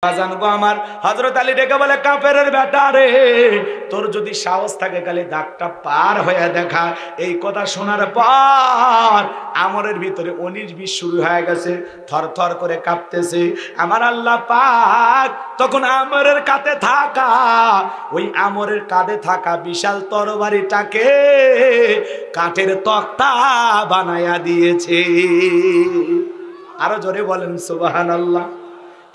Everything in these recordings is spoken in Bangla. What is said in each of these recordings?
বাজান গো আমার হযরত আলী ডেকে বলে, কাফেরের বেটা রে, তোর যদি সাহস থাকে খালি দাগটা পার হয়ে দেখা। এই কথা শোনার পর আমরের ভিতরে 19-20 শুরু হয়ে গেছে, থরথর করে কাঁপতেছে। আমার আল্লাহ পাক তখন আমরের কাঁধে থাকা, ওই আমরের কাঁধে থাকা বিশাল তরবারিটাকে কাঠের তক্তা বানায়া দিয়েছে। আরো জোরে বলেন সুবহানাল্লাহ।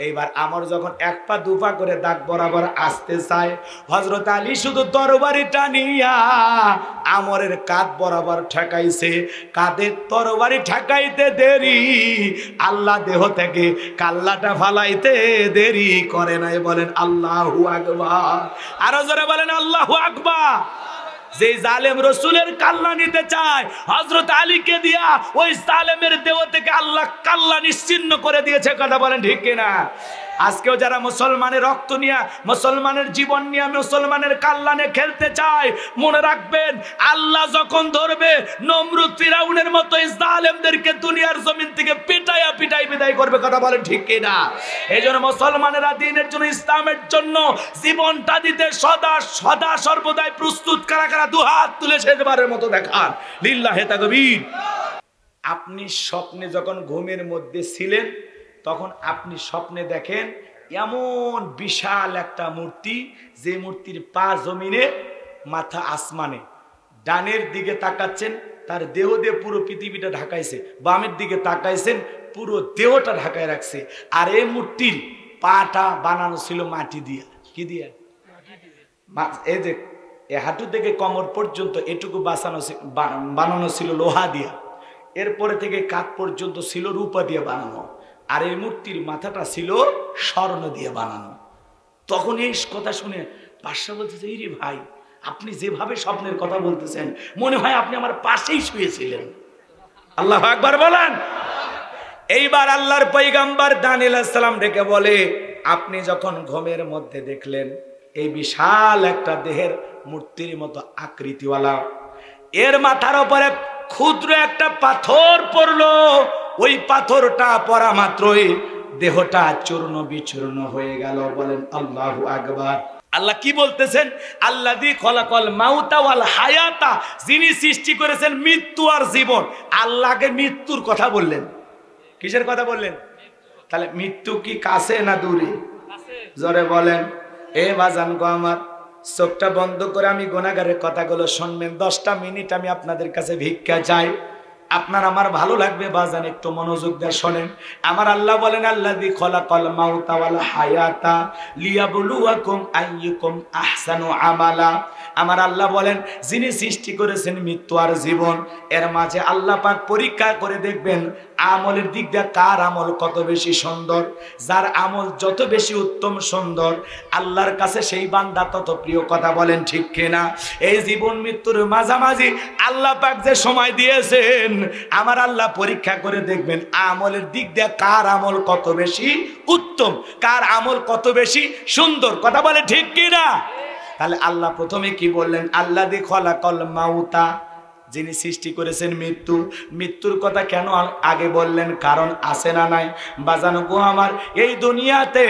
এইবার আমর যখন এক পা দুপা করে দাগ বরাবর আসতে চায়, হযরত আলী শুধু তরবারিটা নিয়া আমরের কাঁধ বরাবর ঠেকাইছে। কাঁধের তরবারি ঠেকাইতে দেরি, আল্লাহ দেহ থেকে কাল্লাটা ফালাইতে দেরি করে নাই। বলেন আল্লাহু আকবার। আরো জোরে বলেন আল্লাহু আকবার। যে জালেম রসুলের কাল্লা নিতে চায়, হযরত আলীকে দিয়া ওই জালেমের দেহ থেকে আল্লাহ কাল্লা নিশ্চিহ্ন করে দিয়েছে। কথা বলেন ঠিক কিনা? আজকেও যারা মুসলমানের রক্ত নিয়ে, মুসলমানের জীবন নিয়ে, মুসলমানের কাল্লানে খেলতে চায়, মনে রাখবেন আল্লাহ যখন ধরবে নমরুদ ফিরাউনের মতো জালেমদেরকে দুনিয়ার জমিন থেকে পিটাইয়া পিটাই বিদায় করবে। কথা বলেন ঠিক কিনা? এই জন্য মুসলমানেরা দ্বীনের জন্য, ইসলামের জন্য জীবনটা দিতে সদা সদা সর্বদাই প্রস্তুত। কারা কারা দুহাত তুলে শেষবারের মতো দেখান লিল্লাহে তাকবীর। আপনি স্বপ্নে যখন ঘুমের মধ্যে ছিলেন, তখন আপনি স্বপ্নে দেখেন এমন বিশাল একটা মূর্তি, যে মূর্তির পা জমিনে, মাথা আসমানে। ডানের দিকে তাকাচ্ছেন, তার দেহ দিয়ে পুরো পৃথিবীটা ঢাকাইছে। বামের দিকে তাকাইছেন, পুরো দেহটা ঢাকায় রাখছে। আর এই মূর্তির পাটা বানানো ছিল মাটি দিয়ে। কি দিয়ে? এই যে হাঁটু থেকে কোমর পর্যন্ত এটুকু বানানো ছিল লোহা দিয়ে। এরপরে থেকে কাঁধ পর্যন্ত ছিল রূপা দিয়ে বানানো। আর এই মূর্তির মাথাটা ছিল স্বর্ণ দিয়ে বানানো। তখন এই কথা শুনে বাদশা বলতেছে, এই রে ভাই, আপনি যেভাবে স্বপ্নের কথা বলতেছেন মনে হয় আপনি আমার পাশেই শুয়েছিলেন। আল্লাহু আকবার বলেন। এইবার আল্লাহর পয়গম্বর দানিয়েল আলাইহিস সালাম ডেকে বলে, আপনি যখন ঘুমের মধ্যে দেখলেন এই বিশাল একটা দেহের মূর্তির মতো আকৃতিওয়ালা, এর মাথার উপরে ক্ষুদ্র একটা পাথর পড়লো, ওই পাথরটা পড়া মাত্রই দেহটা চূর্ণ বিচূর্ণ হয়ে গেল। বলেন আল্লাহু আকবার। আল্লাহ কি বলতেছেন? আল্লাযী খলাকাল মাউতা ওয়াল হায়াতা, যিনি সৃষ্টি করেছেন মৃত্যু আর জীবন। আল্লাহকে মৃত্যুর কথা বললেন। কিসের কথা বললেন? তাহলে মৃত্যু কি কাছে না দূরে? জোরে বলেন। এ বাজান গো আমার, চোখটা বন্ধ করে আমি গুনাহগারের কথাগুলো শুনবেন। 10টা মিনিট আমি আপনাদের কাছে ভিক্ষা চাই। আপনার আমার ভালো লাগবে বাজান, একটু মনোযোগ দিয়ে শোনেন। আমার আল্লাহ বলেন, আল্লাযী খলাকাল মাউতা ওয়াল হায়াতা লিয়াবলুয়াকুম আইয়ুকুম আহসানু আমালা। আমার আল্লাহ বলেন, যিনি সৃষ্টি করেছেন মৃত্যু আর জীবন, এর মাঝে আল্লাহ পাক পরীক্ষা করে দেখবেন আমলের দিক দিয়ে কার আমল কত বেশি সুন্দর। যার আমল যত বেশি উত্তম সুন্দর, আল্লাহর কাছে সেই বান্দা তত প্রিয়। কথা বলেন ঠিক কিনা? এই জীবন মৃত্যুর মাঝামাঝি আল্লাহ পাক যে সময় দিয়েছেন, আমার আল্লাহ পরীক্ষা করে দেখবেন আমলের দিক দিয়ে কার আমল কত বেশি উত্তম, কার আমল কত বেশি সুন্দর। কথা বলে ঠিক কিনা? তাহলে আল্লাহ প্রথমে কি বললেন? আল্লাযী খলাকাল মাউতা, যিনি সৃষ্টি করেছেন মৃত্যু। মৃত্যুর কথা কেন আগে বললেন? কারণ আছে না নাই? বাজানো গো আমার, এই দুনিয়াতে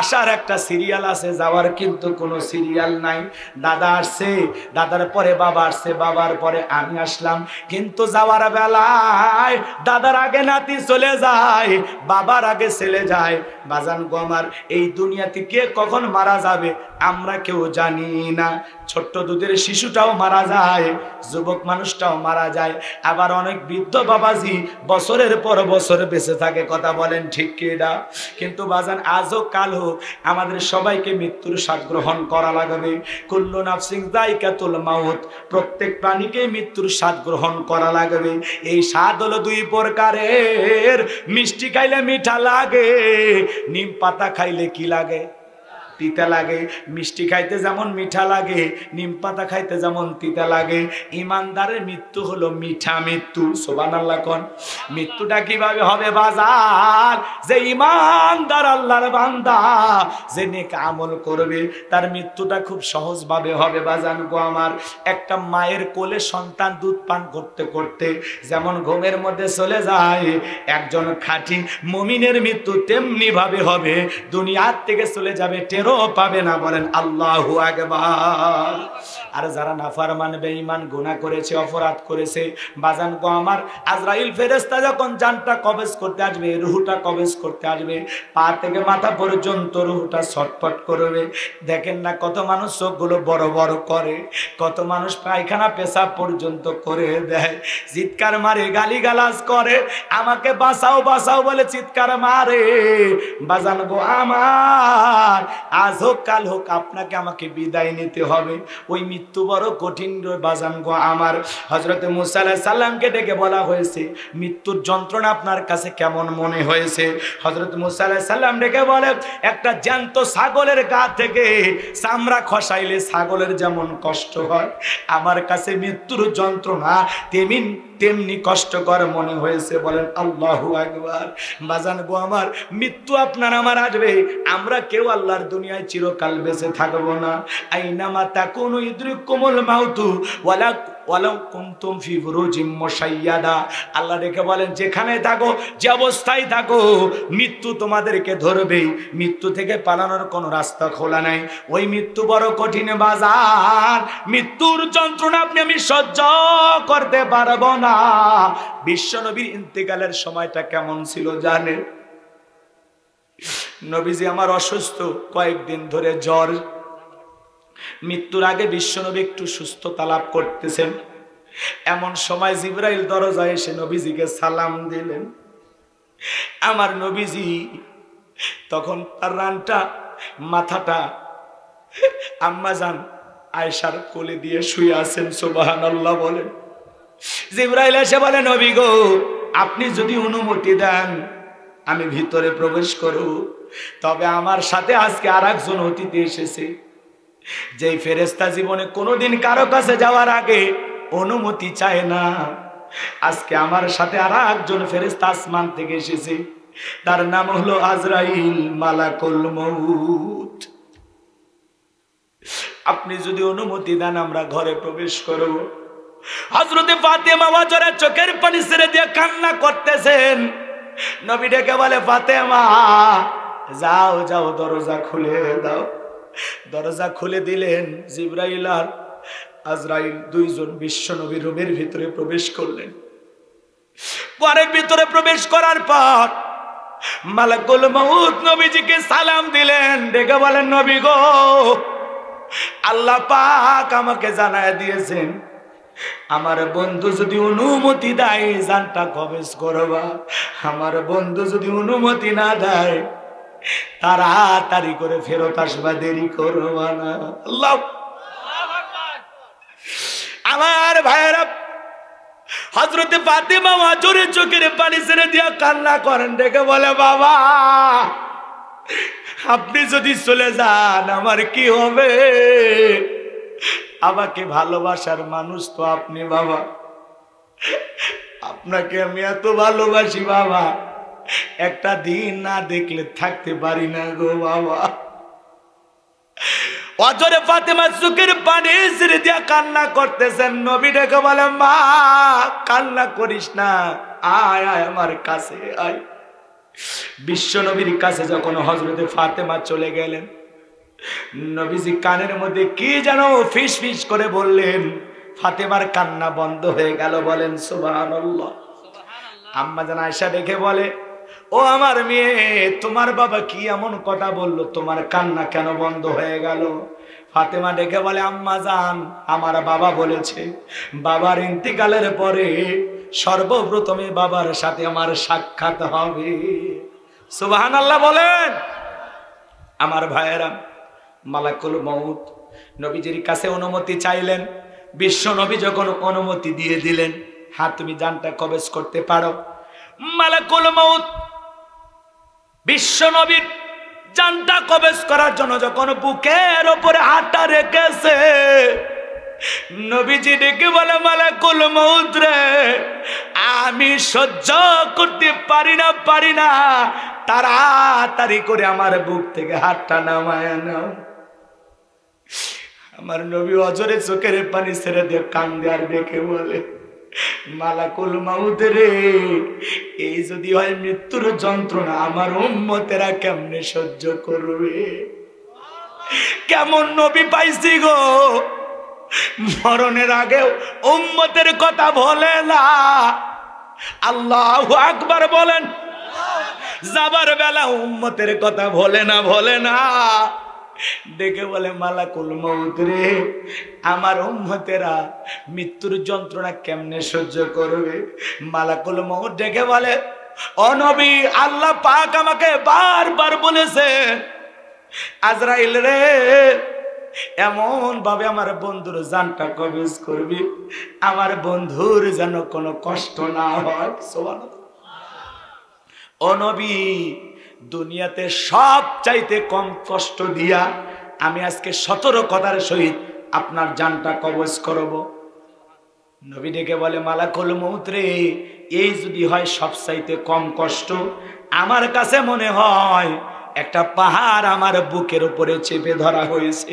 আসার একটা সিরিয়াল আছে, যাওয়ার কিন্তু কোনো সিরিয়াল নাই। দাদা আসছে, দাদার পরে বাবা আসছে, বাবার পরে আমি আসলাম। কিন্তু যাওয়ার বেলায় দাদার আগে নাতি চলে যায়, বাবার আগে ছেলে যায়। বাজান গো আমার, এই দুনিয়াতে কে কখন মারা যাবে আমরা কেউ জানি না। ছোট্ট দুধের শিশুটাও মারা যায়, যুবক মানুষটাও মারা যায়, আবার অনেক বৃদ্ধ বাবাজি বছরের পর বছর বেঁচে থাকে। কথা বলেন ঠিক কিনা? কিন্তু বাজান আজ হোক কাল হোক আমাদের সবাইকে মৃত্যুর স্বাদ গ্রহণ করা লাগবে। কুল্লু নাফসিন যায়কাতুল মাউত, প্রত্যেক প্রাণীকে মৃত্যুর স্বাদ গ্রহণ করা লাগবে। এই স্বাদ হলো 2 প্রকারের। মিষ্টি খাইলে মিঠা লাগে, নিম পাতা খাইলে কি লাগে? তিতা লাগে, মিষ্টি খাইতে যেমন মিঠা লাগে, নিম পাতা খাইতে যেমন তিতা লাগে, ইমানদারের মৃত্যু হলো মিঠা মৃত্যু। সুবহানাল্লাহ কোন। মৃত্যুটা কিভাবে হবে বাজার? যে ইমানদার আল্লাহর বান্দা, যে নেক আমল করবে, তার মৃত্যুটা খুব সহজ ভাবে হবে বাজান গো আমার। একটা মায়ের কোলে সন্তান দুধ পান করতে করতে যেমন ঘুমের মধ্যে চলে যায়, একজন খাঁটি মুমিনের মৃত্যু তেমনি ভাবে হবে, দুনিয়ার থেকে চলে যাবে, টেরও পাবে না। বলেন আল্লাহু আকবার। আর যারা নাফরমান বেঈমান গুনাহ করেছে, অপরাধ করেছে বাজান গো আমার, আজরাইল ফেরেশতা যখন জানটা কবজ করতে আসবে, রূহটা কবজ করতে আসবে, পা থেকে মাথা পর্যন্ত রূহটা ছটফট করবে। দেখেন না কত মানুষ চোখগুলো বড় বড় করে, কত মানুষ পায়খানা পেশাব পর্যন্ত করে দেয়, চিৎকার মারে, গালিগালাজ করে, আমাকে বাঁচাও বাঁচাও বলে চিৎকার মারে। বাজান গো আমার, আজ হোক কাল হোক আপনাকে আমাকে বিদায় নিতে হবে। ওই মৃত্যু বড় কঠিন বাজান গো আমার। হযরত মুসা আলাইহিস সালামকে ডেকে বলা হয়েছে, মৃত্যুর যন্ত্রণা আপনার কাছে কেমন মনে হয়েছে? হযরত মুসা আলাইহিস সালাম ডেকে বলে, একটা জ্যান্ত ছাগলের গা থেকে চামড়া খসাইলে ছাগলের যেমন কষ্ট হয়, আমার কাছে মৃত্যুর যন্ত্রণা তেমনি কষ্টকর মনে হয়েছে। বলেন আল্লাহু আকবার। বাজান গো আমার, মৃত্যু আপনার আমার আসবে, আমরা কেউ আল্লাহর দুনিয়ায় চিরকাল বেঁচে থাকবো না। আইনামা তাকুনু ইদরিকুমুল মাউতু ওয়ালাউ কুনতুম ফি বুরুজিম মুশাইয়াদা। আল্লাহ রেখে বলেন, যেখানে থাকো, যে অবস্থায় থাকো, মৃত্যু তোমাদেরকে ধরবেই, মৃত্যু থেকে পালানোর কোনো রাস্তা খোলা নাই। ওই মৃত্যু বড় কঠিন বাজার, মৃত্যুর যন্ত্রণা আপনি আমি সহ্য করতে পারবো না। বিশ্বনবীর ইন্তেকালের সময়টা কেমন ছিল জানেন? নবীজি আমার অসুস্থ, কয়েকদিন ধরে জ্বর। মৃত্যুর আগে বিশ্বনবী একটু সুস্থতা লাভ করতেছেন, এমন সময় জিবরাইল দরজায় এসে নবীজিকে সালাম দিলেন। আমার নবীজি তখন তার রানটা, মাথাটা আম্মাজান আয়েশার কোলে দিয়ে শুয়ে আছেন। সুবহানাল্লাহ বলেন। জিবরাইল এসে বলে, নবী গো, আপনি যদি অনুমতি দেন আমি ভিতরে প্রবেশ করব। তবে আমার সাথে আজকে আরেকজন অতিথি এসেছে, যেই ফেরেশতা জীবনে কোনোদিন কারো কাছে যাওয়ার আগে অনুমতি চায় না। আজকে আমার সাথে আরেকজন ফেরেশতা আসমান থেকে এসেছে, তার নাম হলো আজরাইল, মালাকুল মউত। আপনি যদি অনুমতি দেন আমরা ঘরে প্রবেশ করব। হযরতে ফাতেমা ওয়াজরে চোখের পানি ছেড়ে দিয়ে কান্না করতেছেন। নবী ডেকে বলে, ফাতেমা যাও যাও, দরজা খুলে দাও। দরজা খুলে দিলেন। জিবরাইল আর আজরাইল দুইজন বিশ্ব নবীর রুমের ভিতরে প্রবেশ করলেন। ঘরের ভিতরে প্রবেশ করার পর মালাকুল মউত নবীজিকে সালাম দিলেন, ডেকে বলেন, নবী গো, আল্লাহ পাক আমাকে জানায় দিয়েছেন, আমার বন্ধু যদি অনুমতি দেয় জানটা কবজ করবা, আমার বন্ধু যদি অনুমতি না দেয় তাড়াতাড়ি করে ফেরত আসবা, দেরি করবা না। আল্লাহ আমার ভাইরা, হযরতে ফাতেমা ওয়াজরে চোখের পানি ছেড়ে দিয়া কান্না করেন, ডেকে বলে, বাবা আপনি যদি চলে যান আমার কি হবে? আমাকে ভালোবাসার মানুষ তো আপনি বাবা, আপনাকে আমি এত ভালোবাসি বাবা, একটা দিন না দেখলে থাকতে পারি না গো বাবা। ওয়াজরে ফাতেমা চোখের পানি ছেড়ে দিয়া কান্না করতেছেন। নবী ডেকে বলে, মা কান্না করিস না, আয় আয় আমার কাছে আয়। বিশ্ব নবীর কাছে যখন হযরতে ফাতেমা চলে গেলেন, নবীজি কানের মধ্যে কি যেন ফিস ফিস করে বললেন, ফাতেমার কান্না বন্ধ হয়ে গেল। বলেন সুবহানাল্লাহ। আম্মা জান আয়েশা দেখে বলে, ও আমার মেয়ে, তোমার বাবা কি এমন কথা বললো, তোমার কান্না কেন বন্ধ হয়ে গেল? ফাতেমা ডেকে বলে, আম্মা জান আমার বাবা বলেছে বাবার ইন্তিকালের পরে সর্বপ্রথমে বাবার সাথে আমার সাক্ষাৎ হবে। সুবহানাল্লাহ বলেন। আমার ভাইয়েরা, মালাকুল মউত নবীজির কাছে অনুমতি চাইলেন। বিশ্ব নবী যখন অনুমতি দিয়ে দিলেন, হ্যাঁ তুমি জানটা কবজ করতে পারো, মালাকুল মউত বিশ্ব নবীর জানটা কবজ করার জন্য যখন বুকের উপরে হাতটা রেখেছে, নবীজি ডেকে বলে মালাকুল মউত রে, আমি সহ্য করতে পারি না, তাড়াতাড়ি করে আমার বুক থেকে হাতটা নামায় নাও। আমার নবী অজরে চোখের পানি ছেড়ে দিয়ে কান্দে আর ডেকে বলে মালাকুল মউত রে, এই যদি হয় মৃত্যুর যন্ত্রণা, আমার উম্মতেরা কেমনে সহ্য করবে? কেমন নবী পাইছি গো, মরণের আগেও উম্মতের কথা বলে না। আল্লাহু আকবার বলেন। যাবার বেলা উম্মতের কথা বলে না। ডেকে বলে মালাকুল মউত রে, আমার উম্মতেরা মৃত্যুর যন্ত্রণা কেমনে সহ্য করবে? মালাকুল মউত ডেকে বলে, ও নবী, আল্লাহ পাক আমাকে বারবার বলেছে, আজরাইল রে, এমন ভাবে আমার বন্ধুর জানটা কবজ করবি, আমার বন্ধুর যেন কোনো কষ্ট না হয়। সুবহানাল্লাহ। ও নবী, দুনিয়াতে সব চাইতে কম কষ্ট দিয়া আমি আজকে সতর্কতার সহিত আপনার জানটা কবজ করব। নবী ডেকে বলে মালাকুল মউত রে, এই যদি হয় সব চাইতে কম কষ্ট, আমার কাছে মনে হয় একটা পাহাড় আমার বুকের উপরে চেপে ধরা হয়েছে।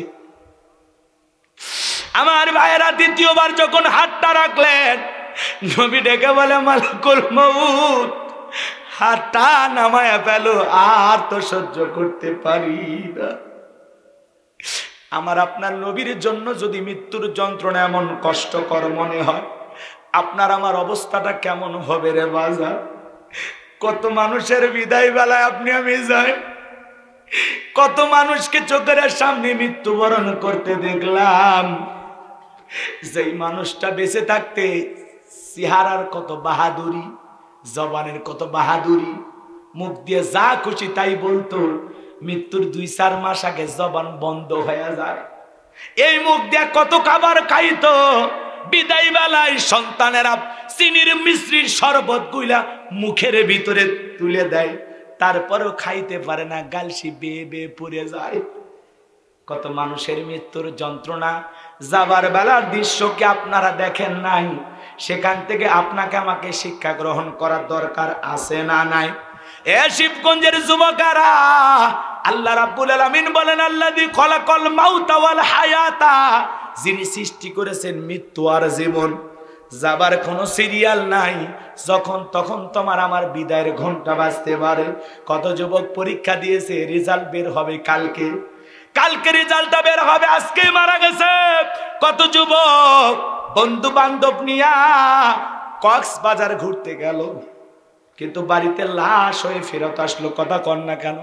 আমার ভাইয়েরা দ্বিতীয়বার যখন হাতটা রাখলেন, নবী ডেকে বলে মালাকুল মউত, হাতটা নামায়া ফেল, আর তো সহ্য করতে পারি না। আমার আপনার নবীর জন্য যদি মৃত্যুর যন্ত্রণা এমন কষ্টকর মনে হয়, আপনার আমার অবস্থাটা কেমন হবে রে বাজার? কত মানুষের বিদায় বেলায় আপনি আমি যাই, কত মানুষকে চোখের সামনে মৃত্যুবরণ করতে দেখলাম। যেই মানুষটা বেঁচে থাকতে চেহারার কত বাহাদুরি, জবানের কত বাহাদুরি, মুখ দিয়ে যা খুশি তাই বলতো, মৃত্যুর 2-4 মাস আগে জবান বন্ধ হয়ে যায়। এই মুখ দিয়ে কত খাবার খাইতো, বিদায় বেলায় সন্তানেরা চিনির মিশ্রির শরবত গুলা মুখের ভিতরে তুলে দেয়, তারপরেও খাইতে পারে না, গালসি বেয়ে বেয়ে পড়ে যায়। কত মানুষের মৃত্যুর যন্ত্রণা, যাবার বেলার দৃশ্য কি আপনারা দেখেন নাই? সেখান থেকে আপনাকে আমাকে শিক্ষা গ্রহণ করার দরকার আছে না নাই? এ শিবগঞ্জের যুবকেরা, আল্লাহ রাব্বুল আলামিন বলেন, আল্লাযী খলাকাল মাউতা ওয়াল হায়াতা, যিনি সৃষ্টি করেছেন মৃত্যু আর জীবন। যাবার কোনো সিরিয়াল নাই, যখন তখন তোমার আমার বিদায়ের ঘন্টা বাজতে পারে। কত যুবক পরীক্ষা দিয়েছে, রেজাল্ট বের হবে কালকে রেজাল্টটা বের হবে, আজকে মারা গেছে। কত যুবক বন্ধু বান্ধব নিয়া কক্সবাজার ঘুরতে গেল, কিন্তু বাড়িতে লাশ হয়ে ফেরত আসলো। কথা কন না কেন?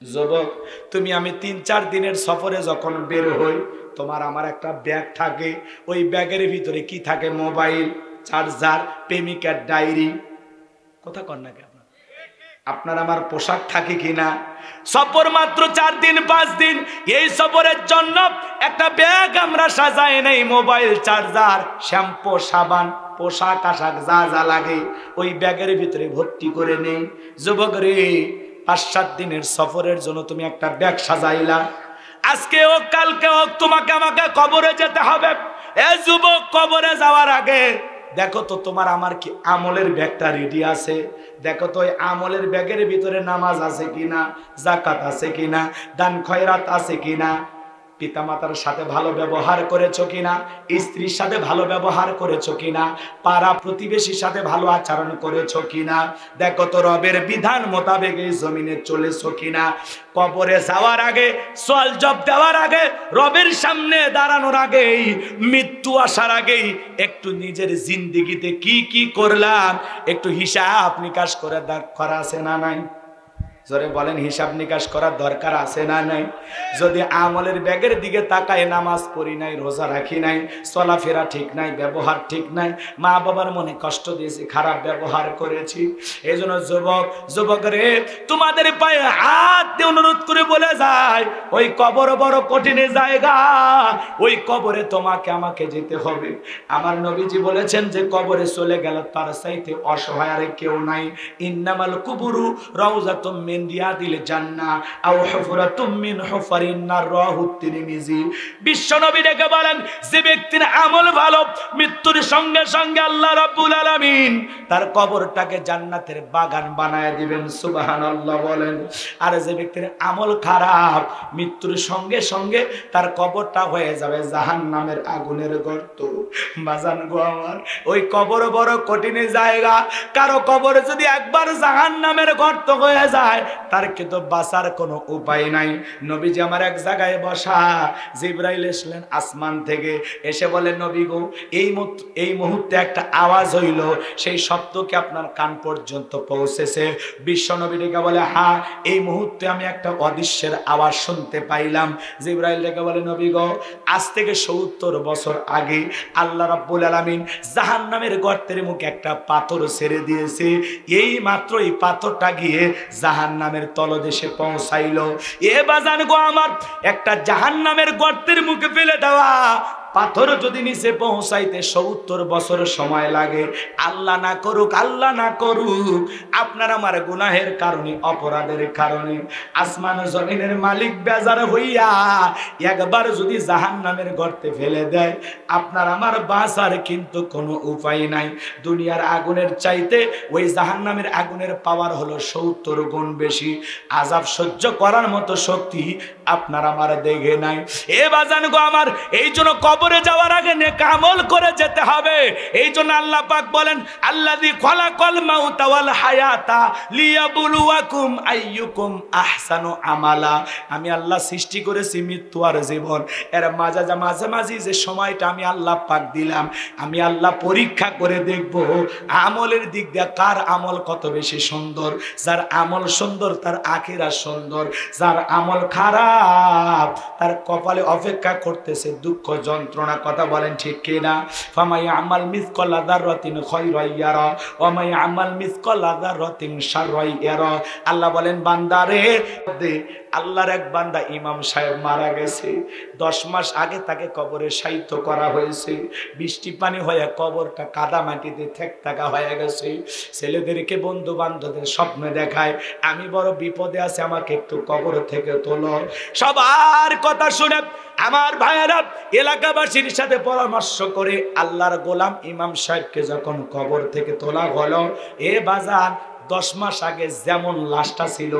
যুবক, তুমি আমি 3-4 দিনের সফরে যখন বের হই, তোমার আমার একটা ব্যাগ থাকে, ওই ব্যাগের ভিতরে কি থাকে? মোবাইল, চার্জার, প্রেমিকার ডায়েরি। কথা কন না কেন? আপনার আমার পোশাক থাকে কিনা? সফর মাত্র 4 দিন 5 দিন, এই সফরের জন্য একটা ব্যাগ আমরা সাজাই নেই, মোবাইল, চার্জার, শ্যাম্পু, সাবান, পোশাক আশাক যা যা লাগে ওই ব্যাগের ভিতরে ভর্তি করে নেই। যুবক রে, 5-7 দিনের সফরের জন্য তুমি একটা ব্যাগ সাজাইলা, আজকে হোক কালকে হোক তোমাকে আমাকে কবরে যেতে হবে। এ যুবক, কবরে যাওয়ার আগে দেখো তো তোমার আমার কি আমলের ব্যাগটা রেডি আছে? দেখো তো ওই আমলের ব্যাগের ভিতরে নামাজ আছে কিনা, যাকাত আছে কিনা, দান খয়রাত আছে কিনা, পিতামাতার সাথে ভালো ব্যবহার করেছো কিনা, স্ত্রীর সাথে ভালো ব্যবহার করেছো কিনা, পাড়া প্রতিবেশীর সাথে ভালো আচরণ করেছো কিনা, দেখো তো রবের বিধান মোতাবেক এই জমিনে চলেছো কিনা। কবরে যাওয়ার আগে, সওয়াল জবাব দেওয়ার আগে, রবের সামনে দাঁড়ানোর আগেই, মৃত্যু আসার আগেই একটু নিজের জিন্দেগিতে কি কি করলাম একটু হিসাব নিকাশ করে করা আছে না নাই? জোরে বলেন, হিসাব নিকাশ করার দরকার আছে না নাই? যদি আমলের ব্যাগের দিকে তাকায়, নামাজ পড়ি নাই, রোজা রাখি নাই, চলাফেরা ঠিক নাই, ব্যবহার ঠিক নাই, মা বাবার মনে কষ্ট দিয়েছি, খারাপ ব্যবহার করেছি, এই জন্য যুবক রে, তোমাদের পায়ে হাত দিয়ে অনুরোধ করে বলে যায় ওই কবর বড় কঠিন জায়গা, ওই কবরে তোমাকে আমাকে যেতে হবে। আমার নবীজি বলেছেন যে কবরে চলে গেল তার চাইতে অসহায় আর কেউ নাই। ইন্নামাল কুবুরু রাউযাতুম মিন রিয়াদিল জান্নাহ আও হুফরাতুম মিন হুফারিন নার, রাহু তিরমিজি। বিশ্ব নবী ডেকে বলেন যে ব্যক্তির আমল ভালো, মৃত্যুর সঙ্গে সঙ্গে আল্লাহ রাব্বুল আলামিন তার কবরটাকে জান্নাতের বাগান বানায় দিবেন, সুবহানাল্লাহ বলেন। আর যে ব্যক্তির আমল খারাপ, মৃত্যুর সঙ্গে সঙ্গে তার কবরটা হয়ে যাবে জাহান্নামের আগুনের গর্ত। বাজান গো আমার, ওই কবর বড় কঠিন জায়গা। কারো কবর যদি একবার জাহান্নামের গর্ত হয়ে যায়, তার কিন্তু বাঁচার কোনো উপায় নাই। নবীজি আমার এক জায়গায় বসা, জিবরাইল এসলেন আসমান থেকে, এসে বলে নবী গো এই মুহূর্তে একটা আওয়াজ হইল, সেই শব্দ কি আপনার কান পর্যন্ত পৌঁছেছে? বিশ্ব নবী ডেকে বলে হ্যাঁ, এই মুহূর্তে আমি একটা অদৃশ্যের আওয়াজ শুনতে পাইলাম। জিবরাইল ডেকে বলে নবী গো আজ থেকে ৭০ বছর আগে আল্লাহ রাব্বুল আলামিন জাহান্নামের গর্তের মুখে একটা পাথর ছেড়ে দিয়েছে, এই মাত্র এই পাথরটা গিয়ে জাহান্নামের তলদেশে পৌঁছাইলো। এ বাজান গো আমার, একটা জাহান্নামের গর্তের মুখে ফেলে দেওয়া পাথর যদি নিচে পৌঁছাইতে ৭০ বছর সময় লাগে, আল্লাহ না করুক, আল্লাহ না করুক, আপনার আমার গুনাহের কারণে, অপরাধের কারণে আসমান জমিনের মালিক বেজার হইয়া একবার যদি জাহান্নামের গর্তে ফেলে দেয়, আপনার আমার বাঁচার কিন্তু কোনো উপায় নাই। দুনিয়ার আগুনের চাইতে ওই জাহান্নামের আগুনের পাওয়ার হলো ৭০ গুণ বেশি। আযাব সহ্য করার মতো শক্তি আপনার আমার দেখে নাই। এ বাজান গো আমার, এই জন্য কবরে যাওয়ার আগে নেক আমল করে যেতে হবে। এই জন্য আল্লাহ পাক বলেন আল্লাযী খালাকাল মাউতা ওয়াল হায়াতা লিয়াবলুয়াকুম আইয়ুকুম আহসানু আমালা। আমি আল্লাহ সৃষ্টি করেছি মৃত্যু আর জীবন, এর মাঝামাঝি যে সময়টা আমি আল্লাহ পাক দিলাম, আমি আল্লাহ পরীক্ষা করে দেখব আমলের দিক দিয়ে কার আমল কত বেশি সুন্দর। যার আমল সুন্দর তার আখিরাত সুন্দর, যার আমল খারাপ তার কপালে অপেক্ষা করতেছে দুঃখ যন্ত্রণা। কথা বলেন ঠিক কিনা? ফামাই আমাল মিসকালা যাররাতিন খায়রান ইয়ারা ওয়া মাই আমাল মিসকালা যাররাতিন শাররান ইয়ারা। আল্লাহ বলেন বান্দারে, আল্লাহর এক বান্দা ইমাম সাহেব মারা গেছে, 10 মাস আগে তাকে কবরে শায়িত করা হয়েছে, বৃষ্টি পানি হয়ে কবরটা কাদা মাটিতে থেকতাকা হয়ে গেছে। ছেলেদেরকে বন্ধু বান্ধবদের স্বপ্নে দেখায় আমি বড় বিপদে আছি, আমাকে একটু কবর থেকে তোলো। সবার কথা শুনে আমার ভাইয়েরা এলাকাবাসীর সাথে পরামর্শ করে আল্লাহর গোলাম ইমাম সাহেবকে যখন কবর থেকে তোলা হলো, এ বাজার 10 মাস আগে যেমন লাশটা ছিল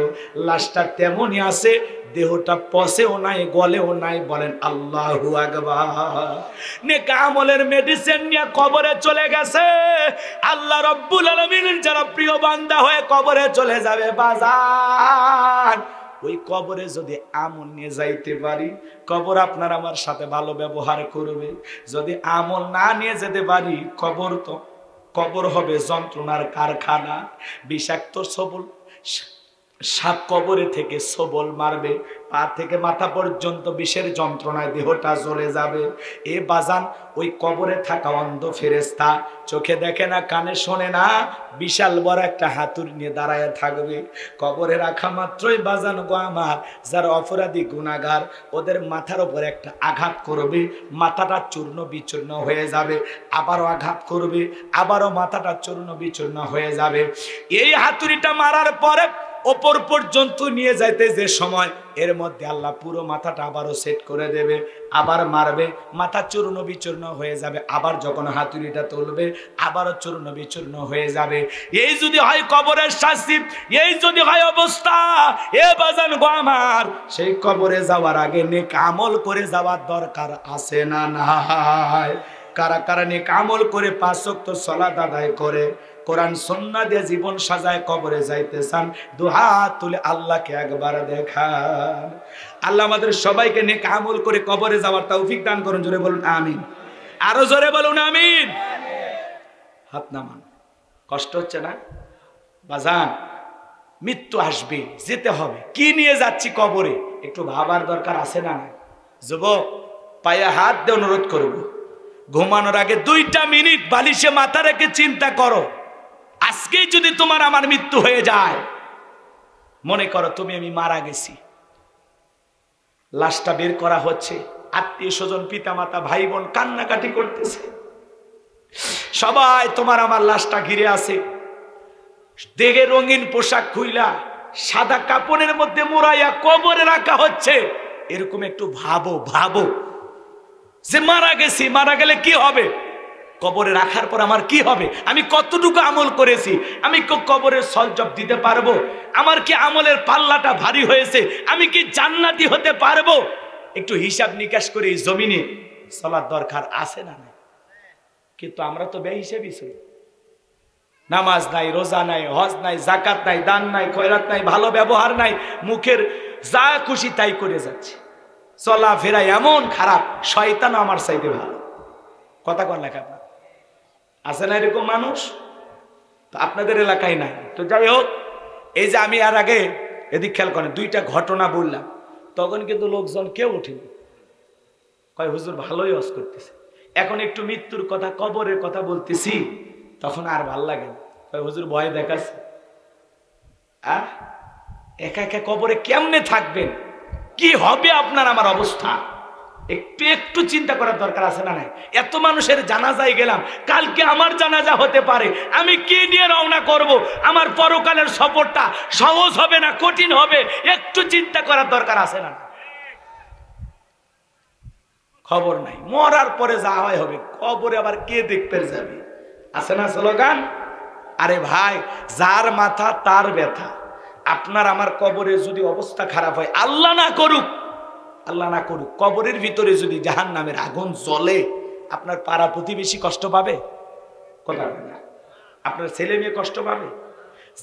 লাশটা তেমনই আছে, দেহটা পচেও নাই গলেও নাই। বলেন আল্লাহু আকবার। নেক আমলের মেডিসিন নিয়ে কবরে চলে গেছে। আল্লাহ রাব্বুল আলামিনের যারা প্রিয় বান্দা হয়ে কবরে চলে যাবে বাজার, ওই কবরে যদি আমল নিয়ে যাইতে পারি, কবর আপনার আমার সাথে ভালো ব্যবহার করবে। যদি আমল না নিয়ে যেতে পারি, কবর হবে যন্ত্রণার কারখানা। বিষাক্ত সবল সাপ কবরে থেকে সবল মারবে, পা থেকে মাথা পর্যন্ত বিষের যন্ত্রণায় দেহটা জ্বলে যাবে। এ বাজান, ওই কবরে থাকা অন্ধ ফেরেশতা চোখে দেখে না, কানে শোনে না, বিশাল বড় একটা হাতুড়ি নিয়ে দাঁড়ায় থাকবে। কবরে রাখা মাত্রই বাজান গো আমার, যারা অপরাধী গুনাহগার ওদের মাথার উপর একটা আঘাত করবে, মাথাটা চূর্ণ বিচূর্ণ হয়ে যাবে। আবারও আঘাত করবে, আবারও মাথাটা চূর্ণ বিচূর্ণ হয়ে যাবে। এই হাতুড়িটা মারার পরে ওপর পর্যন্ত নিয়ে যাইতে যে সময়, এর মধ্যে আল্লাহ পুরো মাথাটা আবারও সেট করে দেবে, আবার মারবে, মাথা চূর্ণ বিচূর্ণ হয়ে যাবে। আবার যখন হাতুড়িটা তুলবে, আবারও চূর্ণ বিচূর্ণ হয়ে যাবে। এই যদি হয় কবরের শাস্তি, এই যদি হয় অবস্থা, এ বাজান গো আমার, সেই কবরে যাওয়ার আগে নেক আমল করে যাওয়ার দরকার আছে না নাই? কারা কারা নেক আমল করে 5 ওয়াক্ত সালাত আদায় করে কোরআন সুন্নাহ দিয়ে জীবন সাজায় কবরে যাইতে চান, দুহাত তুলে আল্লাহকে একবার দেখান। আল্লাহ আমাদের সবাইকে নেক আমল করে কবরে যাওয়ার তৌফিক দান করুন। জোরে বলুন আমিন। আরো জোরে বলুন আমিন। হাত নামান। কষ্ট হচ্ছে না বাজান? মৃত্যু আসবে, যেতে হবে। কি নিয়ে যাচ্ছি কবরে একটু ভাবার দরকার আছে না? যুবক, পায়ে হাত দিয়ে অনুরোধ করব, ঘুমানোর আগে 2টা মিনিট বালিশে মাথা রেখে চিন্তা করো, আজকেই যদি তোমার আমার মৃত্যু হয়ে যায়, মনে করো তুমি আমি মারা গেছি, লাশটা বের করা হচ্ছে, আত্মীয় স্বজন পিতা মাতা ভাই বোন কান্নাকাটি করতেছে, সবাই তোমার আমার লাশটা ঘিরে আছে। দেহে রঙিন পোশাক খুইলা সাদা কাপড়ের মধ্যে মোড়াইয়া কবরে রাখা হচ্ছে। এরকম একটু ভাবো ভাবো যে মারা গেছি, মারা গেলে কি হবে, কবরে রাখার পর আমার কি হবে, আমি কতটুকু আমল করেছি, আমি কবরের সলজব দিতে পারবো, আমার কি আমলের পাল্লাটা ভারী হয়েছে, আমি কি জান্নাতি হতে পারবো। একটু হিসাব নিকাশ করে এই জমিনে চলার দরকার আছে না? কিন্তু আমরা তো বেহিসাবি ছিল, নামাজ নাই, রোজা নাই, হজ নাই, যাকাত নাই, দান নাই, খয়রাত নাই, ভালো ব্যবহার নাই, মুখের যা খুশি তাই করে যাচ্ছে, চলা ফেরা এমন খারাপ, শয়তান আমার চাইতে ভালো। কথা কোন লেখা আপনার আছে না এরকম মানুষ? তো আপনাদের এলাকায় নাই। তো যাই হোক, এই যে আমি আর আগে এদিক খেয়াল করেন দুইটা ঘটনা বললাম, তখন কিন্তু লোকজন কেউ ওঠেনি, কয় হুজুর ভালোই ওয়াজ করতেছে। এখন একটু মৃত্যুর কথা, কবরের কথা বলতেছি, তখন আর ভাল লাগে না, কয় হুজুর ভয় দেখাচ্ছে। আর একা একা কবরে কেমনে থাকবেন, কি হবে আপনার আমার অবস্থা, একটু একটু চিন্তা করার দরকার আছে না? নাই এত মানুষের জানাজায় গেলাম, কালকে আমার জানাজা হতে পারে, আমি কি নিয়ে রওনা করব, আমার পরকালের সফরটা সহজ হবে না কঠিন হবে, একটু চিন্তা করার দরকার আছে না? খবর নাই, মরার পরে যা হয় হবে, কবরে আবার কে দেখতে যাবে, আছে না স্লোগান? আরে ভাই, যার মাথা তার ব্যথা। আপনার আমার কবরে যদি অবস্থা খারাপ হয়, আল্লাহ না করুক, আল্লাহ না করুক, কবরের ভিতরে যদি জাহান্নামের আগুন জ্বলে, আপনার পাড়া প্রতিবেশী কষ্ট পাবে? কথা বলেন না, আপনার ছেলে মেয়ে কষ্ট পাবে?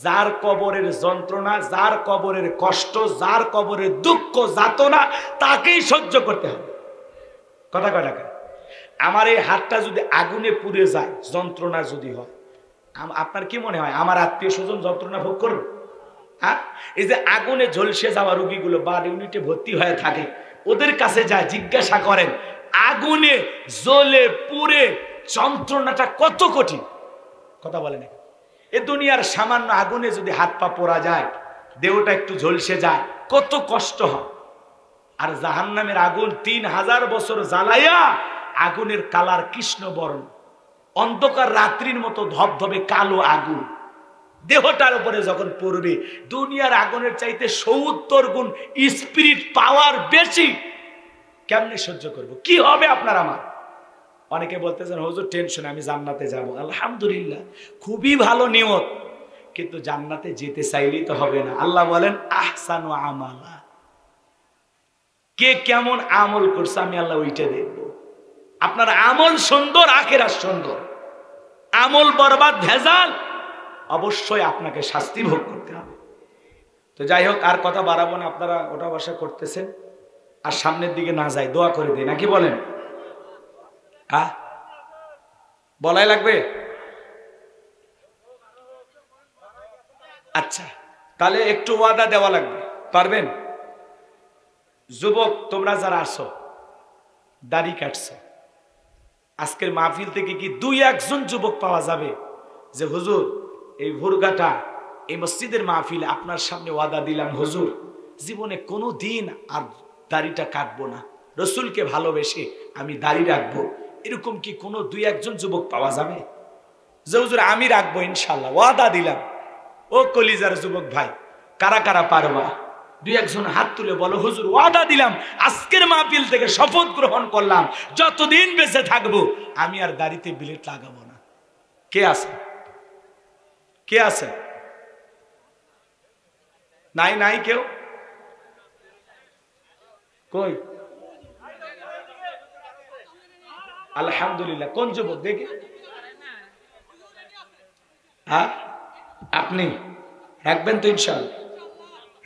যার কবরের যন্ত্রণা, যার কবরের কষ্ট, যার কবরের দুঃখ যাতনা, তাকেই সহ্য করতে হবে। কথা কয় টাকা? আমার এই হাতটা যদি আগুনে পুড়ে যায়, যন্ত্রণা যদি হয়, আপনার কি মনে হয় আমার আত্মীয় স্বজন যন্ত্রণা ভোগ করবে? হ্যাঁ, এই যে আগুনে ঝলসে যাওয়া রোগীগুলো বা ইউনিটে ভর্তি হয়ে থাকে, ওদের কাছে যায় জিজ্ঞাসা করেন, আগুনে জ্বলে পুড়ে যন্ত্রণাটা কত কঠিন। কথা বলে না? এ দুনিয়ার সামান্য আগুনে যদি হাত পা পোড়া যায়, দেহটা একটু ঝলসে যায়, কত কষ্ট হয়। আর জাহান্নামের আগুন 3000 বছর জ্বালাইয়া আগুনের কালার কৃষ্ণ বর্ণ, অন্ধকার রাত্রির মতো ধবধবে কালো আগুন, দেহটার উপরে যখন পড়বে, দুনিয়ার আগুনের চাইতে 70 গুণ স্পিরিট পাওয়ার বেশি। কেমনে সহ্য করব? কি হবে আপনার আমার? অনেকে বলতেছেন হুজুর টেনশন, আমি জান্নাতে যাব। আলহামদুলিল্লাহ, খুবই ভালো নিয়ত, কিন্তু জান্নাতে যেতে চাইলেই তো হবে না। আল্লাহ বলেন আহসানু আমালা, কে কেমন আমল করছে আমি আল্লাহ ওইটা দেখব। আপনার আমল সুন্দর, আখিরাত সুন্দর। আমল বরবাদ ভেজাল, অবশ্যই আপনাকে শাস্তি ভোগ করতে হবে। তো যাই হোক, আর কথা বাড়াবো না, আপনারা ওটা বসা করতেছেন, আর সামনের দিকে না যায়, দোয়া করে দিই নাকি বলেন? হ্যাঁ, বলাই লাগবে? আচ্ছা, তাহলে একটু ওয়াদা দেওয়া লাগবে, পারবেন? যুবক তোমরা যারা আসো, দাড়ি কাটছো, আজকের মাহফিল থেকে কি 2-1 যুবক পাওয়া যাবে যে হুজুর এই ভোরগাটা এই মসজিদের মাহফিলে আপনার সামনে ওয়াদা দিলাম, হুজুর জীবনে কোনো দিন আর দাড়িটা কাটবো না, রসুলকে ভালোবেসে আমি দাড়ি রাখবো, এরকম কি কোনো 2-1 যুবক পাওয়া যাবে যে হুজুর আমি রাখবো ইনশাল্লাহ, ওয়াদা দিলাম? ও কলিজার যুবক ভাই, কারা কারা পারবা? 2-1 হাত তুলে বলো, হুজুর ওয়াদা দিলাম, আজকের মাহফিল থেকে শপথ গ্রহণ করলাম, যতদিন বেঁচে থাকবো আমি আর দাড়িতে বিলেট লাগাবো না। কে আছে? কে আছে? নাই নাই কেউ? কই? আলহামদুলিল্লাহ। কোন যুবক দেখি? হ্যাঁ, আপনি রাখবেন তো ইনশাআল্লাহ?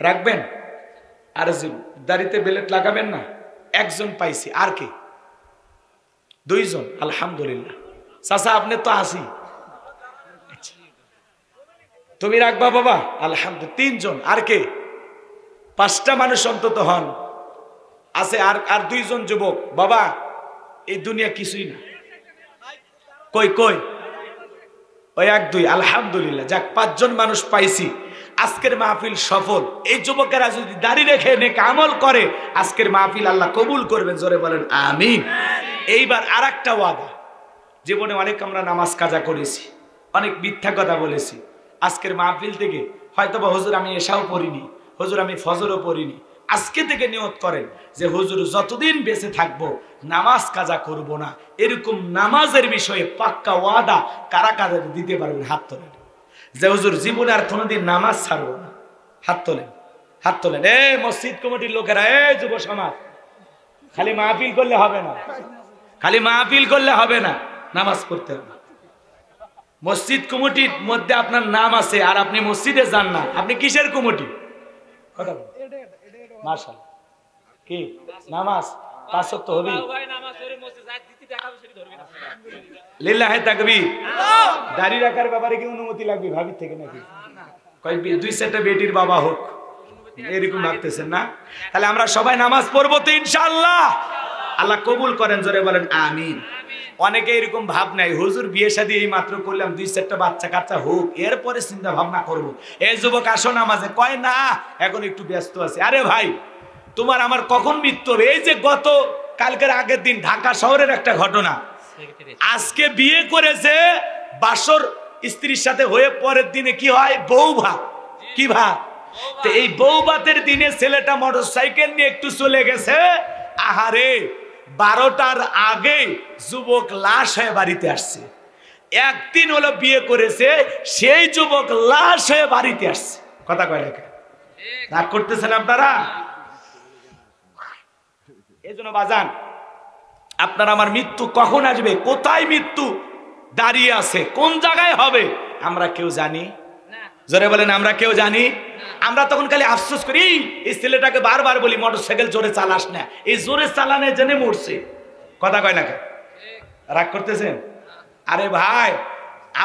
রাখবেন? আর দাড়িতে বেলেট লাগাবেন না? 1 পাইছি, আর কি? 2 আলহামদুলিল্লাহ। চাচা আপনি তো আসি, তুমি রাখবা বাবা? আলহামদুলিল্লাহ। 3 আর কে? 5টা মানুষ অন্তত হন আছে। আর 2 যুবক বাবা, এই দুনিয়া কিছুই না। কই কই? ওই 1-2 আলহামদুলিল্লাহ। যাক, 5 মানুষ পাইছি। আজকের মাহফিল সফল। এই যুবকেরা যদি দাড়ি রেখে নেক আমল করে আজকের মাহফিল আল্লাহ কবুল করবেন, জোরে বলেন আমিন। এইবার আরেকটা ওয়াদা, জীবনে অনেক আমরা নামাজ কাজা করেছি, অনেক মিথ্যা কথা বলেছি। আজকের মাহফিল থেকে হয়তোবা হুজুর আমি এশাও পড়িনি, হুজুর আমি ফজরও পড়িনি, আজকে থেকে নিয়ত করেন যে হুজুর যতদিন বেঁচে থাকবো নামাজ কাজা করব না। এরকম নামাজের বিষয়ে পাক্কা ওয়াদা কারা কারা দিতে পারবেন? হাত তোলেন। যে হুজুর জীবনে আর কোনোদিন নামাজ ছাড়বো না, হাত তোলেন, হাত তোলেন। এই মসজিদ কমিটির লোকেরা, এই যুব সমাজ, খালি মাহফিল করলে হবে না, খালি মাহফিল করলে হবে না, নামাজ পড়তে হবে। মসজিদ কমিটির মধ্যে আপনার নাম আছে আর আপনি মসজিদে যান না, আপনি কিসের কমিটি? কথা বলেন। মাশাআল্লাহ, কি নামাজ পাঁচ ওয়াক্ত হবে? লিল্লাহি তাকবীর। দাড়ি রাখার ব্যাপারে কি অনুমতি লাগবে ভাবির থেকে নাকি? কয় দুই চারটা বেটির বাবা হোক, এরকম ভাবতেছেন না? তাহলে আমরা সবাই নামাজ পড়বো তো ইনশাআল্লাহ। আল্লাহ কবুল করেন, জোরে বলেন আমিন। অনেকে এরকম ভাব নাই, হুজুর বিয়ে শাদী এই মাত্র করলাম, দুই চারটা বাচ্চা কাচ্চা হোক এরপরে চিন্তা ভাবনা করব। এই যুবক আসো নামাজে, কয় না এখন একটু ব্যস্ত আছে। আরে ভাই, তোমার আমার কখন মৃত্যু হবে? এই যে গত কালকের আগের দিন ঢাকা শহরের একটা ঘটনা, আজকে বিয়ে করেছে, বাসর স্ত্রীর সাথে হয়ে পরের দিনে কি হয়? বউ ভাত। কি ভাত? তো এই বউ ভাতের দিনে ছেলেটা মোটরসাইকেল নিয়ে একটু চলে গেছে, আহারে 12টার আগে যুবক লাশ হয়ে বাড়িতে আসছে। একদিন হলো বিয়ে করেছে, সেই যুবক লাশ হয়ে বাড়িতে আসছে। কথা কয় লেখা রাগ করতেছেন আপনারা? এই জন্য বাজান, আপনার আমার মৃত্যু কখন আসবে, কোথায় মৃত্যু দাঁড়িয়ে আছে, কোন জায়গায় হবে আমরা কেউ জানি? জোরে বলেন আমরা কেউ জানি? আমরা তখন খালি আফসোস করি, এই ছেলেটাকে বারবার বলি মোটরসাইকেল জোরে চালাস না, এই জোরে চালানে জেনে মরছে। কথা কয় না? রাগ করতেছেন? আরে ভাই,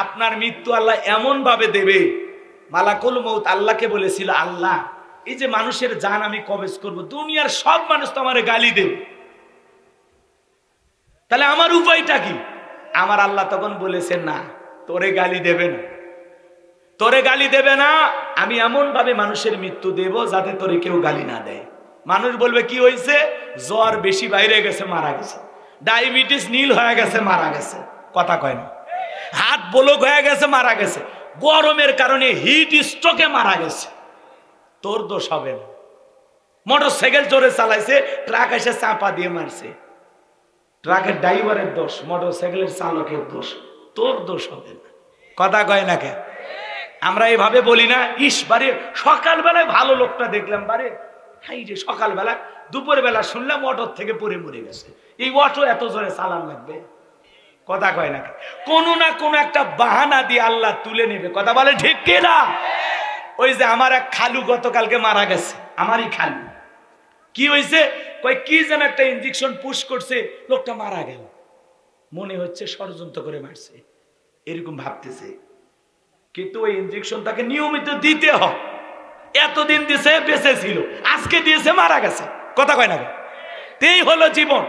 আপনার মৃত্যু আল্লাহ এমন ভাবে দেবে, মালাকুল মউত আল্লাহকে বলেছিল, আল্লাহ এই যে মানুষের জান আমি কবজ করব, দুনিয়ার সব মানুষ তো আমারে গালি দেবে, তাহলে আমার উপায়টা কি? আমার আল্লাহ তখন বলেছেন, না তোরে গালি দেবে না, তোরে গালি দেবে না, আমি এমন ভাবে মানুষের মৃত্যু দেব যাতে তোরে কেউ গালি না দেয়। মানুষ বলবে কি হয়েছে? জ্বর বেশি বাইরে গেছে, মারা গেছে, ডায়াবেটিস নীল হয়ে গেছে, মারা গেছে। কথা কয় না? হাত ব্লক হয়ে গেছে, মারা গেছে, গরমের কারণে হিট স্ট্রোকে মারা গেছে। তোর দোষ হবে না, মোটরসাইকেল জোরে চালাইছে, ট্রাক এসে চাপা দিয়ে মারছে, ট্রাকের ড্রাইভারের দোষ, মোটরসাইকেলের চালকের দোষ, তোর দোষ হবে না। কথা কয় না কে? আমরা এভাবে বলি না, ইস বারে সকালবেলায় ভালো লোকটা দেখলাম, বারে হাই রে সকালবেলা, দুপুর বেলা শুনলাম অটোর থেকে পড়ে মরে গেছে, এই অটো এত জোরে চালান লাগবে? কথা কয় না? কোনো না কোনো একটা বাহানা দিয়ে আল্লাহ তুলে নেবে। কথা বলে ঠিক কিনা? ওই যে আমার এক খালু গতকালকে মারা গেছে, আমারই খালু। কি হয়েছে? কয় কি যেন একটা ইনজেকশন পুশ করছে, লোকটা মারা গেল, মনে হচ্ছে ষড়যন্ত্র করে মারছে, এরকম ভাবতেছে। কিন্তু ওই ইনজেকশন তাকে নিয়মিত দিতে হয়, এতদিন দিয়েছে বেঁচে ছিল, আজকে দিয়েছে মারা গেছে। কথা কয় না? এই হলো জীবন।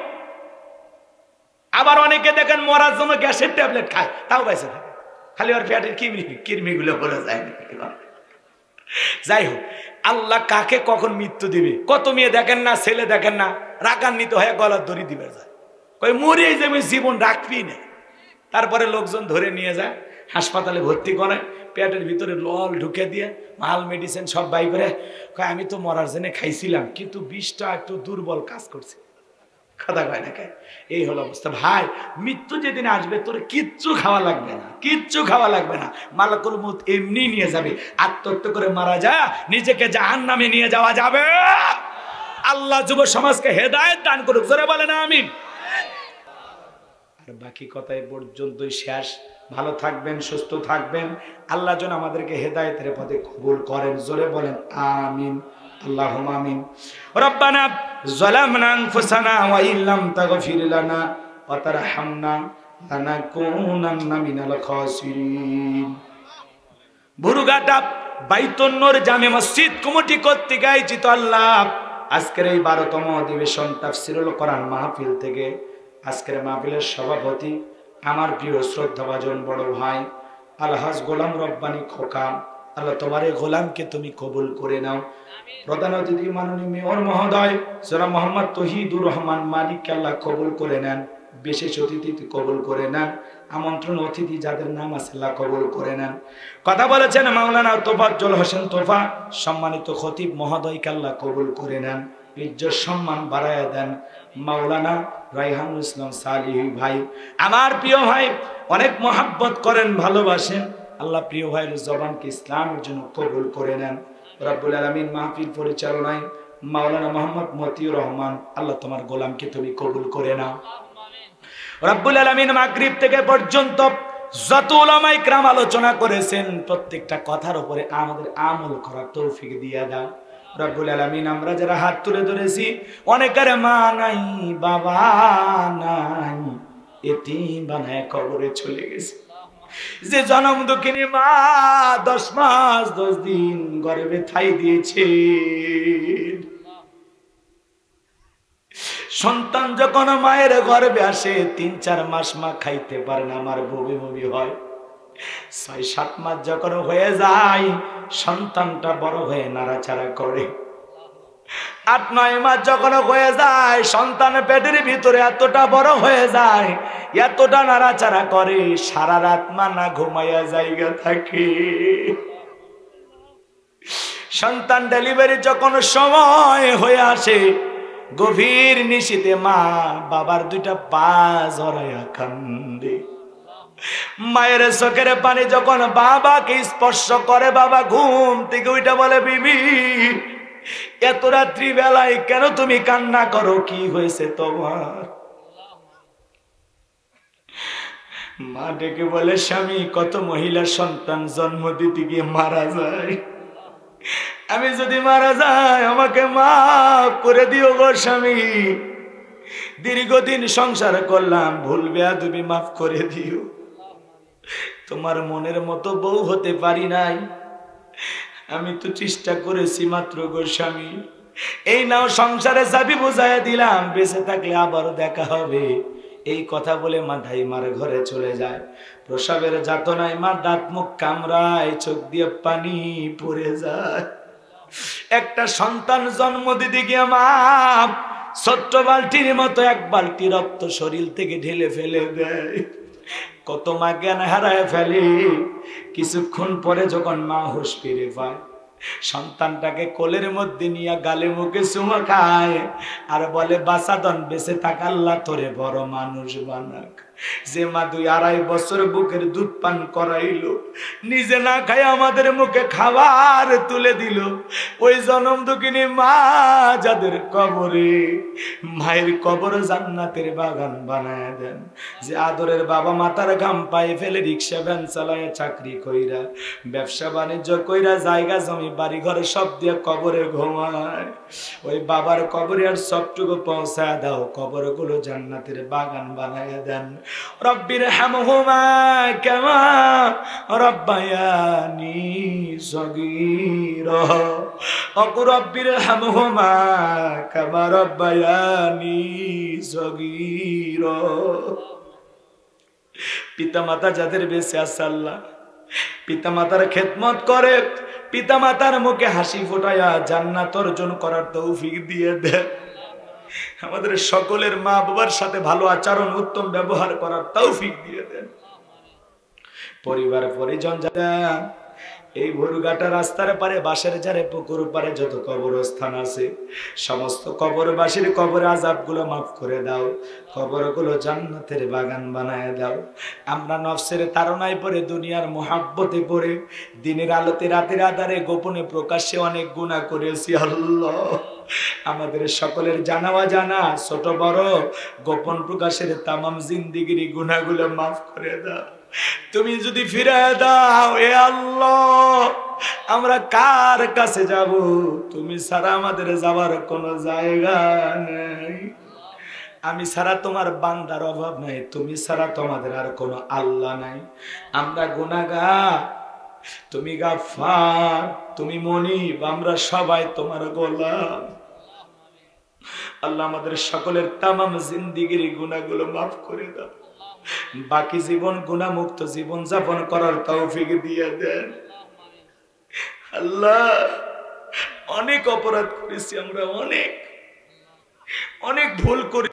আবার অনেকে দেখেন মরার জন্য গ্যাসের ট্যাবলেট খায়, তাও বেঁচে থাকে, খালি ওর পেটের কৃমিগুলো বলে যায়। যাই হোক, আল্লাহ কাকে কখন মৃত্যু দিবে, কত মেয়ে দেখেন না, ছেলে দেখেন না, রাগান্বিত হয়ে গলার দড়ি দিবে যায়, কই মরে যাবে, জীবন রাখবি না। তারপরে লোকজন ধরে নিয়ে যায়, হাসপাতালে ভর্তি করে, পেটের ভিতরে লল ঢুকে দিয়ে মাল মেডিসিন সব বাই করে, কয় আমি তো মরার জন্য খাইছিলাম, কিন্তু বিষটা একটু দুর্বল কাজ করছে। কথা কয় না? এই হলো অবস্থা। ভাই, মৃত্যু যেদিন আসবে তোর কিচ্ছু খাওয়া লাগবে না, কিচ্ছু খাওয়া লাগবে না, মালাকুল মউত এমনি নিয়ে যাবে। আত্মহত্যা করে মারা যা, নিজেকে জাহান্নামে নিয়ে যাওয়া যাবে। আল্লাহ যুব সমাজকে হেদায়েত দান করুক, জোরে বলেন আমিন। আর বাকি কথা এই পর্যন্তই শেষ। ভালো থাকবেন, সুস্থ থাকবেন, আল্লাহ যেন আমাদেরকে হেদায়েতের পথে কবুল করেন, জোরে বলেন আমিন। আল্লাহুম্মা আমিন। রব্বানা যালামনা আনফুসানা ওয়া ইল্লাম তাগফির লানা ওয়া তারহামনা লানাকুনান্না মিনাল খাসিরিন। বুরুঘাটা বাইতুন নূর জামে মসজিদ কমিটি কর্তৃক আয়োজিত আল্লাহ আজকের এই 12তম অধিবেশন তাফসীরুল কোরআন মাহফিল থেকে আজকের মাহফিলের সভাপতি আমার প্রিয় শ্রদ্ধাভাজন বড় ভাই আলহাজ গোলাম রব্বানী খোকা, আল্লাহ তোমার এই গোলামকে তুমি কবুল করে নাও। প্রধান অতিথি মাননীয় মেয়র মহোদয় জনাব মোহাম্মদ তহিদুর রহমান মালিককে আল্লাহ কবুল করে নেন, বিশেষ অতিথি কবুল করে নেন, আমন্ত্রণ অতিথি যাদের নাম আছে আল্লাহ কবুল করে নেন। কথা বলেছেন মাওলানা তোফাজ্জল হোসেন তোফা, সম্মানিত খতিব মহোদয়কে আল্লাহ কবুল করে নেন, ইজ্জত সম্মান বাড়ায় দেন। মাওলানা রায়হানুল ইসলাম সালিহি ভাই, আমার প্রিয় ভাই, অনেক মহাব্বত করেন, ভালোবাসেন, আল্লাহ প্রিয় ভাইয়ের জবানকে ইসলামের জন্য কবুল করে নেন। রব্বুল আলামিন মাহফিল পরিচালনায় মাওলানা মোহাম্মদ মতিউর রহমান, আল্লাহ তোমার গোলামকে তুমি কবুল করে নাও। রব্বুল আলামিন মাগরিব থেকে পর্যন্ত যত উলামায়ে কিরাম আলোচনা করেছেন প্রত্যেকটা কথার উপরে আমাদের আমল করার তৌফিক দিয়ে দাও। রব্বুল আলামিন আমরা যারা হাত তুলে ধরেছি, অনেকের মা নাই বাবা নাই, এতিম বানায় কবরে চলে গেছে। যে জনম দুঃখিনী মা 10 মাস 10 দিন গর্ভে ঠাই দিয়েছে, সন্তান যখন মায়ের গর্ভে আসে 3-4 মাস মা খাইতে পারে না, আমার বমি বমি হয়। 6-7 মাস যখন হয়ে যায় সন্তানটা বড় হয়ে নাড়াচাড়া করে। 8-9 মাস যখন হয়ে যায় সন্তান পেটের ভিতরে এতটা বড় হয়ে যায়, এতটা নাড়াচাড়া করে, সারা রাত মা না ঘুমাইয়া জায়গা থাকে। সন্তান ডেলিভারি যখন সময় হয়ে আসে, গভীর নিশীতে মা বাবার 2টা পা জড়াইয়া কান্দে। মায়ের চোখের পানি যখন বাবাকে স্পর্শ করে, বাবা ঘুম থেকে উঠে বলে, বিবি এত রাত্রি বেলায় কেন তুমি কান্না করো, কি হয়েছে তোমার? মা ডেকে বলে, স্বামী কত মহিলা সন্তান জন্ম দিতে গিয়ে মারা যায়, আমি যদি মারা যাই আমাকে মাফ করে দিও গো স্বামী, দীর্ঘদিন সংসার করলাম, ভুল বেয়াদবি মাফ করে দিও, তোমার মনের মতো বউ হতে পারি নাই, আমি তো চেষ্টা করেছি মাত্র গো স্বামী, এই নাও সংসারে চাবি বুঝাইয়া দিলাম, বেঁচে থাকলে আবারও দেখা হবে। এই কথা বলে মা ধাইমার ঘরে চলে যায়। প্রসবের যাতনায় মা দাঁত মুখ কামড়ায়, চোখ দিয়ে পানি পড়ে যায়। একটা সন্তান জন্ম দিতে গিয়ে মা ছোট্ট বালতির মতো 1 বালতি রক্ত শরীর থেকে ঢেলে ফেলে দেয়। কত মা জ্ঞান হারায় ফেলে। কিছুক্ষণ পরে যখন মা হুঁশ ফিরে পায়, সন্তানটাকে কোলের মধ্যে নিয়ে গালে মুখে চুমা খায় আর বলে, বাসাদন বেঁচে থাক, আল্লাহ তোরে বড় মানুষ বানাক। যে মা 2-2.5 বছর বুকের দুধ পান করাইলো, নিজে না খায় আমাদের মুখে খাবার তুলে দিল, ওই জনম দুঃখিনী মা যাদের কবরে, মায়ের কবর জান্নাতের বাগান বানায় দেন। যে আদরের বাবা মাতার ঘাম পায়ে ফেলে রিক্সা ভ্যান চালায়, চাকরি কইরা, ব্যবসা বাণিজ্য কইরা, জায়গা জমি বাড়ি ঘরে সব দিয়ে কবরে ঘুমায়, ওই বাবার কবরে আর সবটুকু পৌঁছায় দাও, কবরগুলো জান্নাতের বাগান বানায় দেন। রব্বির হামহুমা কামা রব্বায়ানি সগীরা, ওগো রব্বির হামহুমা কামা রব্বায়ানি সগীরা। পিতামাতা যাদের বেঁচে আছে আল্লাহ পিতামাতার খেদমত করে, পিতামাতার মুখে হাসি ফোটায়া জান্নাত অর্জন করার তৌফিক দিয়ে দেন। আমাদের সকলের মা বাবার সাথে ভালো আচরণ, উত্তম ব্যবহার করার তৌফিক দিয়ে দেন। পরিবার পরিজন যারা এই ভোরঘাটা রাস্তার পারে, বাঁশের ঝাড়ে, পুকুর পারে যত কবরস্থান আছে, সমস্ত কবরবাসীর কবর আযাবগুলো মাফ করে দাও, কবরগুলো জান্নাতের বাগান বানায় দাও। আমরা নফসের তাড়নায় পড়ে, দুনিয়ার মোহাব্বতে পড়ে, দিনের আলোতে রাতের আধারে গোপনে প্রকাশ্যে অনেক গুনাহ করেছি আল্লাহ। আমাদের সকলের জানা অজানা, ছোট বড়, গোপন প্রকাশের তামাম জিন্দেগির গুনাহগুলো মাফ করে দাও। তুমি যদি ফিরায় দাও এ আল্লাহ, আমরা কার কাছে যাব? তুমি ছাড়া আমাদের যাবার কোনো জায়গা নেই। আমি ছাড়া তোমার বান্দার অভাব নাই, তুমি ছাড়া তোমাদের আর কোনো আল্লাহ নাই। আমরা গুনাহগার, তুমি গাফফার, তুমি মনিব, আমরা সবাই তোমার গোলাম। আল্লাহ আমাদের সকলের তামাম জিন্দেগির গুনাহগুলো মাফ করে দাও। বাকি জীবন গুনাহমুক্ত জীবন যাপন করার তৌফিক দিয়ে দেন। আল্লাহ অনেক অপরাধ করেছি আমরা, অনেক অনেক ভুল করি।